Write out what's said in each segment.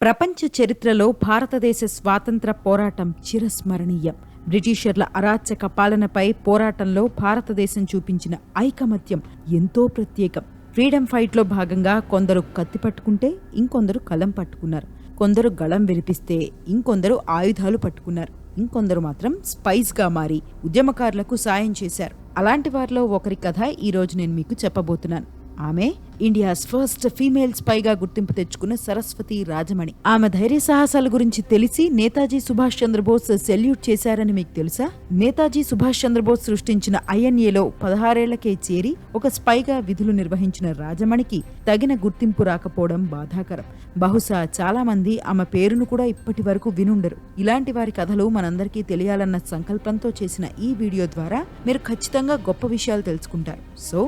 ప్రపంచ చరిత్రలో భారతదేశ స్వాతంత్ర పోరాటం చిరస్మరణీయం. బ్రిటిషర్ల అరాచక పాలనపై పోరాటంలో భారతదేశం చూపించిన ఐకమత్యం ఎంతో ప్రత్యేకం. ఫ్రీడమ్ ఫైట్లో భాగంగా కొందరు కత్తి పట్టుకుంటే ఇంకొందరు కలం పట్టుకున్నారు. కొందరు గళం విరిపిస్తే ఇంకొందరు ఆయుధాలు పట్టుకున్నారు. ఇంకొందరు మాత్రం స్పైస్గా మారి ఉద్యమకారులకు సాయం చేశారు. అలాంటి వారిలో ఒకరి కథ ఈరోజు నేను మీకు చెప్పబోతున్నాను. ఆమె ఇండియాస్ ఫస్ట్ ఫీమేల్ స్పైగా గుర్తింపు తెచ్చుకున్న సరస్వతి రాజమణి. ఆమె ధైర్య సాహసాల గురించి తెలిసి నేతాజీ సుభాష్ చంద్రబోస్ సెల్యూట్ చేశారని మీకు తెలుసా? నేతాజీ సుభాష్ చంద్రబోస్ సృష్టించిన INAలో 16 ఏళ్లకే చేరి ఒక స్పైగా విధులు నిర్వహించిన రాజమణికి తగిన గుర్తింపు రాకపోవడం బాధాకరం. బహుశా చాలా మంది ఆమె పేరును కూడా ఇప్పటి వరకు వినుండరు. ఇలాంటి వారి కథలు మనందరికీ తెలియాలన్న సంకల్పంతో చేసిన ఈ వీడియో ద్వారా మీరు ఖచ్చితంగా గొప్ప విషయాలు తెలుసుకుంటారు. సో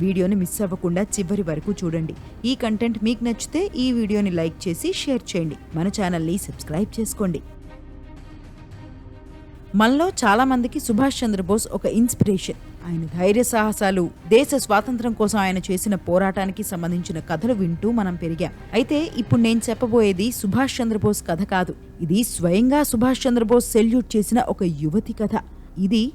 వీడియోని మిస్ అవ్వకుండా చివరి వరకు చూడండి. ఈ కంటెంట్ మీకు నచ్చితే ఈ వీడియోని లైక్ చేసి షేర్ చేయండి. మన ఛానల్ని సబ్స్క్రైబ్ చేసుకోండి. మనలో చాలా మందికి సుభాష్ చంద్రబోస్ ఒక ఇన్స్పిరేషన్. ఆయన ధైర్య సాహసాలు, దేశ స్వాతంత్రం కోసం ఆయన చేసిన పోరాటానికి సంబంధించిన కథలు వింటూ మనం పెరిగాం. అయితే ఇప్పుడు నేను చెప్పబోయేది సుభాష్ చంద్రబోస్ కథ కాదు. ఇది స్వయంగా సుభాష్ చంద్రబోస్ సెల్యూట్ చేసిన ఒక యువతి కథ. ఇది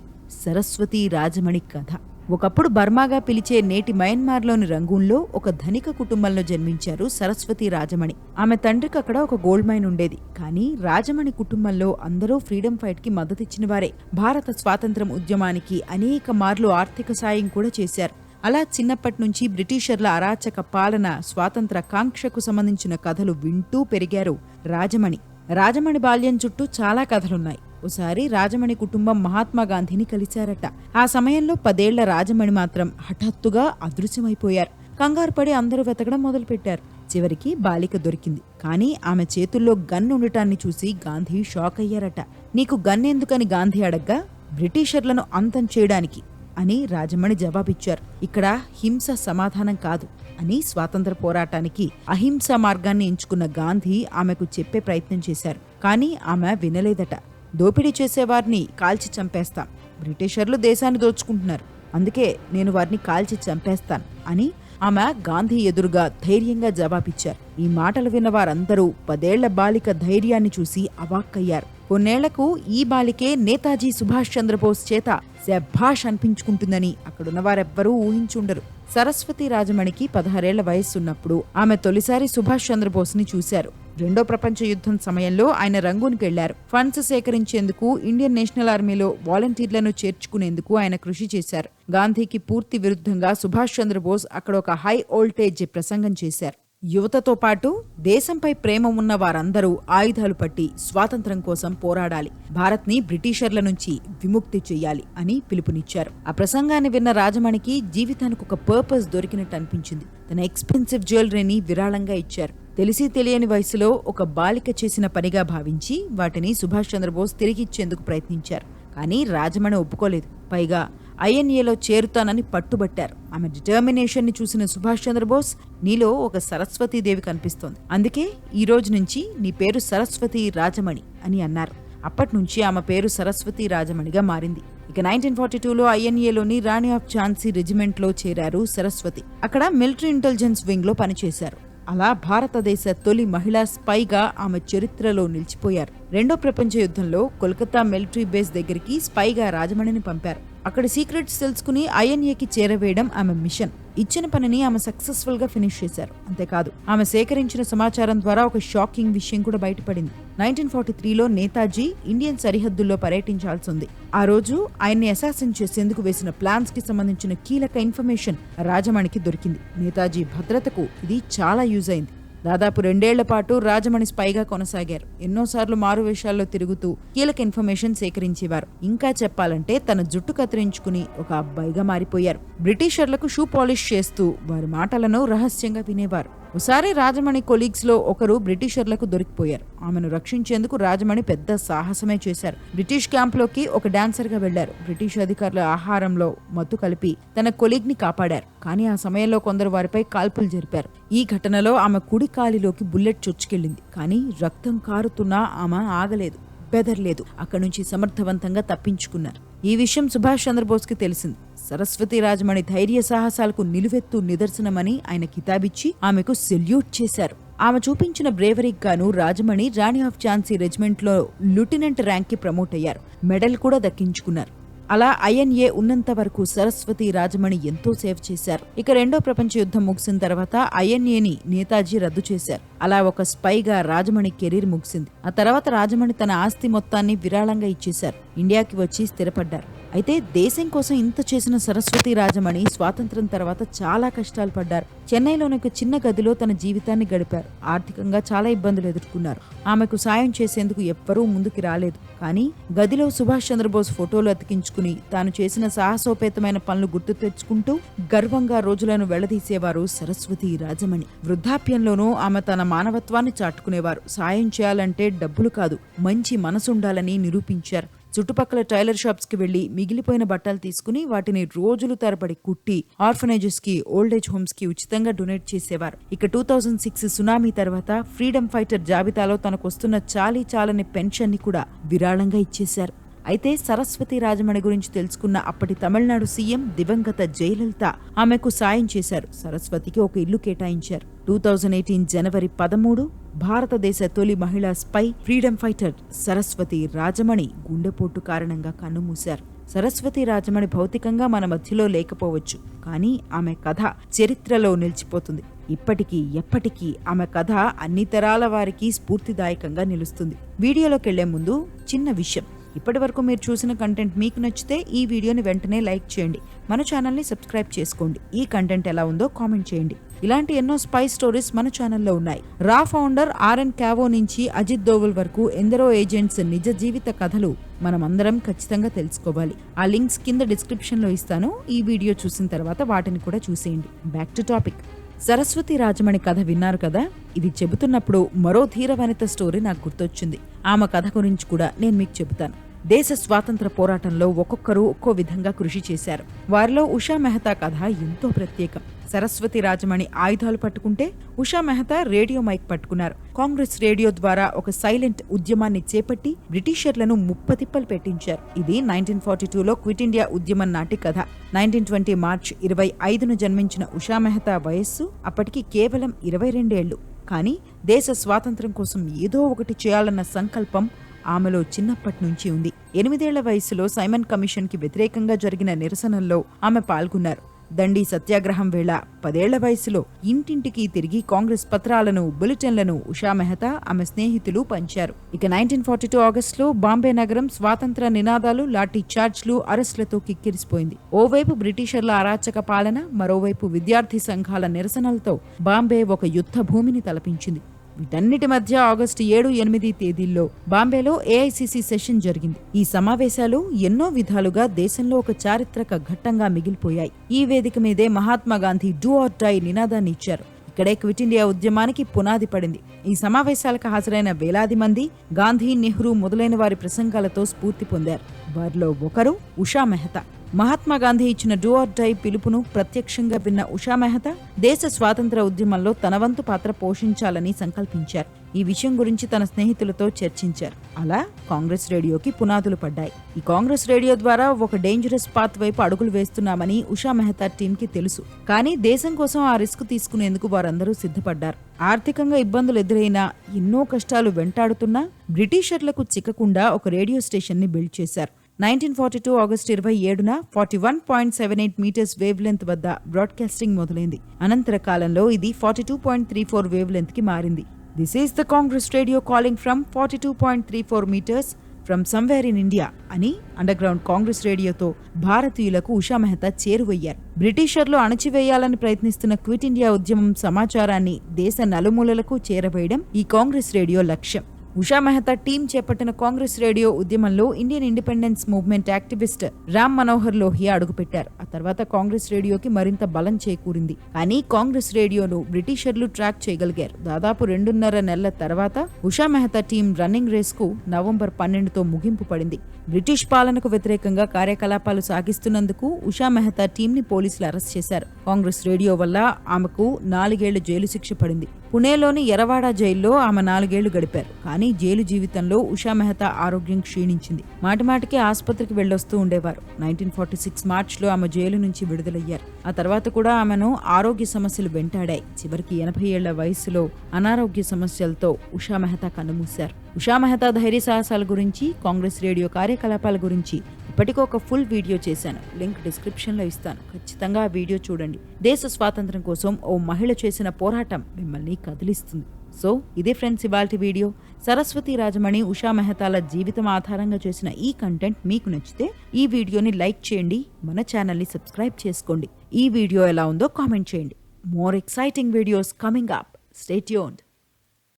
సరస్వతి రాజమణి కథ. ఒకప్పుడు బర్మాగా పిలిచే నేటి మయన్మార్లోని రంగూన్లో ఒక ధనిక కుటుంబంలో జన్మించారు సరస్వతి రాజమణి. ఆమె తండ్రికి అక్కడ ఒక గోల్డ్ మైన్ ఉండేది. కానీ రాజమణి కుటుంబంలో అందరూ ఫ్రీడమ్ ఫైట్ కి మద్దతిచ్చిన వారే. భారత స్వాతంత్రం ఉద్యమానికి అనేక మార్లు ఆర్థిక సాయం కూడా చేశారు. అలా చిన్నప్పటి నుంచి బ్రిటిషర్ల అరాచక పాలన, స్వాతంత్ర కాంక్షకు సంబంధించిన కథలు వింటూ పెరిగారు రాజమణి. రాజమణి బాల్యం చుట్టూ చాలా కథలున్నాయి. ఓసారి రాజమణి కుటుంబం మహాత్మా గాంధీని కలిశారట. ఆ సమయంలో 10 ఏళ్ల రాజమణి మాత్రం హఠాత్తుగా అదృశ్యమైపోయారు. కంగారు పడి అందరూ వెతకడం మొదలుపెట్టారు. చివరికి బాలిక దొరికింది. కానీ ఆమె చేతుల్లో గన్ ఉండటాన్ని చూసి గాంధీ షాక్ అయ్యారట. నీకు గన్ ఎందుకని గాంధీ అడగ్గా, బ్రిటిషర్లను అంతం చేయడానికి అని రాజమణి జవాబిచ్చారు. ఇక్కడ హింస సమాధానం కాదు అని స్వాతంత్ర పోరాటానికి అహింసా మార్గాన్ని ఎంచుకున్న గాంధీ ఆమెకు చెప్పే ప్రయత్నం చేశారు. కానీ ఆమె వినలేదట. దోపిడీ చేసేవారిని కాల్చి చంపేస్తాం, బ్రిటిషర్లు దేశాన్ని దోచుకుంటున్నారు, అందుకే నేను వారిని కాల్చి చంపేస్తాను అని ఆమె గాంధీ ఎదురుగా ధైర్యంగా జవాబిచ్చారు. ఈ మాటలు విన్న వారందరూ 10 ఏళ్ల బాలిక ధైర్యాన్ని చూసి అవాక్కయ్యారు. కొన్నేళ్లకు ఈ బాలికే నేతాజీ సుభాష్ చంద్రబోస్ చేత శభాష్ అనిపించుకుంటుందని అక్కడున్న వారెవ్వరూ ఊహించుండరు. సరస్వతి రాజమణికి 16 ఏళ్ల వయస్సున్నప్పుడు ఆమె తొలిసారి సుభాష్ చంద్రబోస్ ని చూశారు. రెండో ప్రపంచ యుద్ధం సమయంలో ఆయన రంగూన్కి వెళ్లారు. ఫండ్స్ సేకరించేందుకు ఇండియన్ నేషనల్ ఆర్మీలో వాలంటీర్లను చేర్చుకునేందుకు ఆయన కృషి చేశారు. గాంధీకి పూర్తి విరుద్ధంగా సుభాష్ చంద్రబోస్ అక్కడ ఒక హై వోల్టేజ్ ప్రసంగం చేశారు. యువతతో పాటు దేశంపై ప్రేమ ఉన్న వారందరూ ఆయుధాలు పట్టి స్వాతంత్రం కోసం పోరాడాలి, భారత్ని బ్రిటిషర్ల నుంచి విముక్తి చెయ్యాలి అని పిలుపునిచ్చారు. ఆ ప్రసంగాన్ని విన్న రాజమణికి జీవితానికి ఒక పర్పస్ దొరికినట్టు అనిపించింది. తన ఎక్స్పెన్సివ్ జ్యువెలరీని విరాళంగా ఇచ్చారు. తెలిసి తెలియని వయసులో ఒక బాలిక చేసిన పనిగా భావించి వాటిని సుభాష్ చంద్రబోస్ తిరిగిచ్చేందుకు ప్రయత్నించారు. కానీ రాజమణి ఒప్పుకోలేదు. పైగా INAలో చేరుతానని పట్టుబట్టారు. ఆమె డిటర్మినేషన్ ని చూసిన సుభాష్ చంద్రబోస్, నీలో ఒక సరస్వతీదేవి కనిపిస్తోంది, అందుకే ఈ రోజు నుంచి నీ పేరు సరస్వతి రాజమణి అని అన్నారు. అప్పట్నుంచి ఆమె పేరు సరస్వతి రాజమణిగా మారింది. ఇక 1942లో INAలోని రాణి ఆఫ్ ఝాన్సీ రెజిమెంట్లో చేరారు సరస్వతి. అక్కడ మిలిటరీ ఇంటెలిజెన్స్ వింగ్ లో పనిచేశారు. అలా భారతదేశ తొలి మహిళా స్పైగా ఆమె చరిత్రలో నిలిచిపోయారు. రెండో ప్రపంచ యుద్ధంలో కోల్కతా మిలిటరీ బేస్ దగ్గరికి స్పైగా రాజమణిని పంపారు. అక్కడ సీక్రెట్స్ తెలుసుకుని INAకి చేరవేయడం ఆమె మిషన్. ఇచ్చిన పనిని ఆమె సక్సెస్ఫుల్ గా ఫినిష్ చేశారు. అంతేకాదు, ఆమె సేకరించిన సమాచారం ద్వారా ఒక షాకింగ్ విషయం కూడా బయటపడింది. 1943లో నేతాజీ ఇండియన్ సరిహద్దుల్లో పర్యటించాల్సి ఉంది. ఆ రోజు ఆయన్ని అసాసిన్ చేసేందుకు వేసిన ప్లాన్స్ కి సంబంధించిన కీలక ఇన్ఫర్మేషన్ రాజమణికి దొరికింది. నేతాజీ భద్రతకు ఇది చాలా యూజ్ అయింది. దాదాపు 2 ఏళ్ల పాటు రాజమణి స్పైగా కొనసాగారు. ఎన్నోసార్లు మారువేషాల్లో తిరుగుతూ కీలక ఇన్ఫర్మేషన్ సేకరించేవారు. ఇంకా చెప్పాలంటే తన జుట్టు కత్తిరించుకుని ఒక అబ్బాయిగా మారిపోయారు. బ్రిటిషర్లకు షూ పాలిష్ చేస్తూ వారి మాటలను రహస్యంగా వినేవారు. ఒకసారి రాజమణి కొలీగ్స్ లో ఒకరు బ్రిటిషర్లకు దొరికిపోయారు. ఆమెను రక్షించేందుకు రాజమణి పెద్ద సాహసమే చేశారు. బ్రిటిష్ క్యాంప్లోకి ఒక డాన్సర్ గా వెళ్లారు. బ్రిటిష్ అధికారుల ఆహారంలో మత్తు కలిపి తన కొలీగ్ ని కాపాడారు. కానీ ఆ సమయంలో కొందరు వారిపై కాల్పులు జరిపారు. ఈ ఘటనలో ఆమె కుడి కాలిలోకి బుల్లెట్ చొచ్చుకెళ్లింది. కానీ రక్తం కారుతున్నా ఆమె ఆగలేదు, బెదర్లేదు. అక్కడి నుంచి సమర్థవంతంగా తప్పించుకున్నారు. ఈ విషయం సుభాష్ చంద్రబోస్ కి తెలిసింది. సరస్వతి రాజమణి ధైర్య సాహసాలకు నిలువెత్తు నిదర్శనమని ఆయన కితాబిచ్చి ఆమెకు సెల్యూట్ చేశారు. ఆమె చూపించిన బ్రేవరీకి గాను రాజమణి రాణి ఆఫ్ ఝాన్సీ రెజిమెంట్లో లెఫ్టినెంట్ ర్యాంక్కి ప్రమోట్ అయ్యారు. మెడల్ కూడా దక్కించుకున్నారు. అలా ఐఎన్ఏ ఉన్నంత వరకు సరస్వతి రాజమణి ఎంతో సేవ చేశారు. ఇక రెండో ప్రపంచ యుద్ధం ముగిసిన తర్వాత ఐఎన్ఏని నేతాజీ రద్దు చేశారు. అలా ఒక స్పైగా రాజమణి కెరీర్ ముగిసింది. ఆ తర్వాత రాజమణి తన ఆస్తి మొత్తాన్ని విరాళంగా ఇచ్చేశారు. ఇండియాకి వచ్చి స్థిరపడ్డారు. అయితే దేశం కోసం ఇంత చేసిన సరస్వతి రాజమణి స్వాతంత్ర్యం తర్వాత చాలా కష్టాలు పడ్డారు. చెన్నైలోని ఒక చిన్న గదిలో తన జీవితాన్ని గడిపారు. ఆర్థికంగా చాలా ఇబ్బందులు ఎదుర్కొన్నారు. ఆమెకు సాయం చేసేందుకు ఎవ్వరూ ముందుకు రాలేదు. కానీ గదిలో సుభాష్ చంద్రబోస్ ఫోటోలు అతికించుకుని తాను చేసిన సాహసోపేతమైన పనులు గుర్తు తెచ్చుకుంటూ గర్వంగా రోజులను వెళ్లదీసేవారు సరస్వతి రాజమణి. వృద్ధాప్యంలోనూ ఆమె తన మానవత్వాన్ని చాటుకునేవారు. సాయం చేయాలంటే డబ్బులు కాదు, మంచి మనసుండాలని నిరూపించారు. చుట్టుపక్కల టైలర్ షాప్స్ కి వెళ్లి మిగిలిపోయిన బట్టలు తీసుకుని వాటిని రోజులు తరబడి కుట్టి ఆర్ఫనేజెస్ కి, ఓల్డేజ్ హోమ్స్ కి ఉచితంగా డొనేట్ చేసేవారు. ఇక 2006 సునామీ తర్వాత ఫ్రీడమ్ ఫైటర్ జాబితాలో తనకొస్తున్న చాలని పెన్షన్ ని కూడా విరాళంగా ఇచ్చేశారు. అయితే సరస్వతి రాజమణి గురించి తెలుసుకున్న అప్పటి తమిళనాడు సీఎం దివంగత జయలలిత ఆమెకు సాయం చేశారు. సరస్వతికి ఒక ఇల్లు కేటాయించారు. 2018 జనవరి 13 భారతదేశ తొలి మహిళా spy freedom fighter Saraswati Rajamani గుండెపోటు కారణంగా కన్నుమూశారు. సరస్వతి రాజమణి భౌతికంగా మన మధ్యలో లేకపోవచ్చు, కానీ ఆమె కథ చరిత్రలో నిలిచిపోతుంది. ఇప్పటికీ ఎప్పటికీ ఆమె కథ అన్ని తరాల వారికి స్ఫూర్తిదాయకంగా నిలుస్తుంది. వీడియోలోకి వెళ్లే ముందు చిన్న విషయం. ఇప్పటి వరకు మీరు చూసిన కంటెంట్ మీకు నచ్చితే ఈ వీడియోని వెంటనే లైక్ చేయండి. మన ఛానల్ని సబ్స్క్రైబ్ చేసుకోండి. ఈ కంటెంట్ ఎలా ఉందో కామెంట్ చేయండి. ఇలాంటి ఎన్నో స్పై స్టోరీస్ మన ఛానల్లో ఉన్నాయి. రా ఫౌండర్ ఆర్ఎన్ క్యావో నుంచి అజిత్ దోవల్ వరకు ఎందరో ఏజెంట్స్ నిజ జీవిత కథలు మనమందరం ఖచ్చితంగా తెలుసుకోవాలి. ఆ లింక్స్ కింద డిస్క్రిప్షన్లో ఇస్తాను. ఈ వీడియో చూసిన తర్వాత వాటిని కూడా చూసేయండి. Back to topic. Saraswati Rajamani కథ విన్నారు కదా. ఇది చెబుతున్నప్పుడు మరో ధీర వనిత స్టోరీ నాకు గుర్తొచ్చింది. ఆమె కథ గురించి కూడా నేను మీకు చెబుతాను. దేశ స్వాతంత్ర పోరాటంలో ఒక్కొక్కరు ఒక్కో విధంగా కృషి చేశారు. వారిలో ఉషా మెహతా కథ ఎంతో ప్రత్యేకం. సరస్వతి రాజమణి ఆయుధాలు పట్టుకుంటే ఉషా మెహతా రేడియో మైక్ పట్టుకున్నారు. కాంగ్రెస్ రేడియో ద్వారా ఒక సైలెంట్ ఉద్యమాన్ని చేపట్టి బ్రిటిషర్లను ముప్పతిప్పలు పెట్టించారు. ఇది 1942లో క్విట్ ఇండియా ఉద్యమం నాటి కథ. 1920 మార్చ్ 25న జన్మించిన ఉషా మెహతా వయస్సు అప్పటికి కేవలం 22 ఏళ్లు. కానీ దేశ స్వాతంత్ర్యం కోసం ఏదో ఒకటి చేయాలన్న సంకల్పం ఆమెలో చిన్నప్పటి నుంచి ఉంది. 8 ఏళ్ల వయసులో సైమన్ కమిషన్ కి వ్యతిరేకంగా జరిగిన నిరసనల్లో ఆమె పాల్గొన్నారు. దండి సత్యాగ్రహం వేళ 10 ఏళ్ల వయసులో ఇంటింటికి తిరిగి కాంగ్రెస్ పత్రాలను, బులెటిన్లను ఉషా మెహతా ఆమె స్నేహితులు పంచారు. ఇక 1942 ఆగస్టులో బాంబే నగరం స్వాతంత్ర నినాదాలు, లాఠీ చార్జ్లు, అరెస్టులతో కిక్కిరిసిపోయింది. ఓవైపు బ్రిటిషర్ల అరాచక పాలన, మరోవైపు విద్యార్థి సంఘాల నిరసనలతో బాంబే ఒక యుద్ధ భూమిని తలపించింది. వీటన్నిటి మధ్య ఆగస్టు 7, 8 తేదీల్లో బాంబేలో ఏఐసిసి సెషన్ జరిగింది. ఈ సమావేశాలు ఎన్నో విధాలుగా దేశంలో ఒక చారిత్రక ఘట్టంగా మిగిలిపోయాయి. ఈ వేదిక మీదే Mahatma Gandhi do or die నినాదాన్ని ఇచ్చారు. ఇక్కడే క్విట్ ఇండియా ఉద్యమానికి పునాది పడింది. ఈ సమావేశాలకు హాజరైన వేలాది మంది గాంధీ, నెహ్రూ మొదలైన వారి ప్రసంగాలతో స్ఫూర్తి పొందారు. వారిలో ఒకరు ఉషా మెహతా. మహాత్మా గాంధీ ఇచ్చిన డూ ఆర్ డై పిలుపును ప్రత్యక్షంగా విన్న ఉషా మెహతా దేశ స్వాతంత్ర ఉద్యమంలో తన వంతు పాత్ర పోషించాలని సంకల్పించారు. ఈ విషయం గురించి తన స్నేహితులతో చర్చించారు. అలా కాంగ్రెస్ రేడియోకి పునాదులు పడ్డాయి. ఈ కాంగ్రెస్ రేడియో ద్వారా ఒక డేంజరస్ పాత్ వైపు అడుగులు వేస్తున్నామని ఉషా మెహతా టీంకి తెలుసు. కానీ దేశం కోసం ఆ రిస్క్ తీసుకునేందుకు వారందరూ సిద్ధపడ్డారు. ఆర్థికంగా ఇబ్బందులు ఎదురైనా, ఎన్నో కష్టాలు వెంటాడుతున్నా బ్రిటిషర్లకు చిక్కకుండా ఒక రేడియో స్టేషన్ ని బిల్డ్ చేశారు. 1942 ఆగస్టు 27న 41.78 మీటర్స్ వేవ్ లెంత్ వద్ద బ్రాడ్కాస్టింగ్ మొదలైంది. అనంతర కాలంలో ఇది 42.34 వేవ్ లెంత్ కి మారింది. This is the Congress radio calling from 42.34 metres from somewhere in India అని అండర్ గ్రౌండ్ కాంగ్రెస్ రేడియోతో భారతీయులకు ఉషా మెహతా చేరువయ్యారు. బ్రిటిషర్లు అణచివేయాలని ప్రయత్నిస్తున్న క్విట్ ఇండియా ఉద్యమం సమాచారాన్ని దేశ నలుమూలలకు చేరవేయడం ఈ కాంగ్రెస్ రేడియో లక్ష్యం. ఉషా మెహతా టీం చేపట్టిన కాంగ్రెస్ రేడియో ఉద్యమంలో Indian independence movement activist Ram Manohar Lohia అడుగుపెట్టారు. ఆ తర్వాత కాంగ్రెస్ రేడియోకి మరింత బలం చేకూరింది. కానీ కాంగ్రెస్ రేడియోను బ్రిటిషర్లు ట్రాక్ చేయగలిగారు. దాదాపు 2.5 నెలల తర్వాత Usha Mehta team running race కు నవంబర్ 12తో ముగింపు పడింది. బ్రిటిష్ పాలనకు వ్యతిరేకంగా కార్యకలాపాలు సాగిస్తున్నందుకు ఉషా మెహతా టీం ని పోలీసులు అరెస్ట్ చేశారు. కాంగ్రెస్ రేడియో వల్ల ఆమెకు 4 ఏళ్ల జైలు శిక్ష పడింది. పుణేలోని ఎరవాడ జైల్లో ఆమె 4 ఏళ్లు గడిపారు. కానీ కానీ జైలు జీవితంలో ఉషా మెహతా ఆరోగ్యం క్షీణించింది. మాటిమాటికి ఆసుపత్రికి వెళ్ళొస్తూ ఉండేవారు. 1946 మార్చిలో ఆమె జైలు నుంచి విడుదలయ్యారు. ఆ తర్వాత కూడా ఆమెను ఆరోగ్య సమస్యలు వెంటాడాయి. చివరికి 80 ఏళ్ల వయసులో అనారోగ్య సమస్యలతో ఉషా మెహతా కన్నుమూశారు. ఉషా మెహతా ధైర్య సాహసాల గురించి, కాంగ్రెస్ రేడియో కార్యకలాపాల గురించి ఇప్పటికీ ఒక ఫుల్ వీడియో చేశాను. లింక్ డిస్క్రిప్షన్ లో ఇస్తాను. ఖచ్చితంగా ఆ వీడియో చూడండి. దేశ స్వాతంత్ర్యం కోసం ఓ మహిళ చేసిన పోరాటం మిమ్మల్ని కదిలిస్తుంది. సో ఇదే ఫ్రెండ్స్ ఇవాల్టి వీడియో. సరస్వతి రాజమణి, ఉషా మెహతాల జీవితం ఆధారంగా చేసిన ఈ కంటెంట్ మీకు నచ్చితే ఈ వీడియోని లైక్ చేయండి, మన ఛానల్ని సబ్స్క్రైబ్ చేసుకోండి. ఈ వీడియో ఎలా ఉందో కామెంట్ చేయండి. More exciting videos coming up. Stay tuned.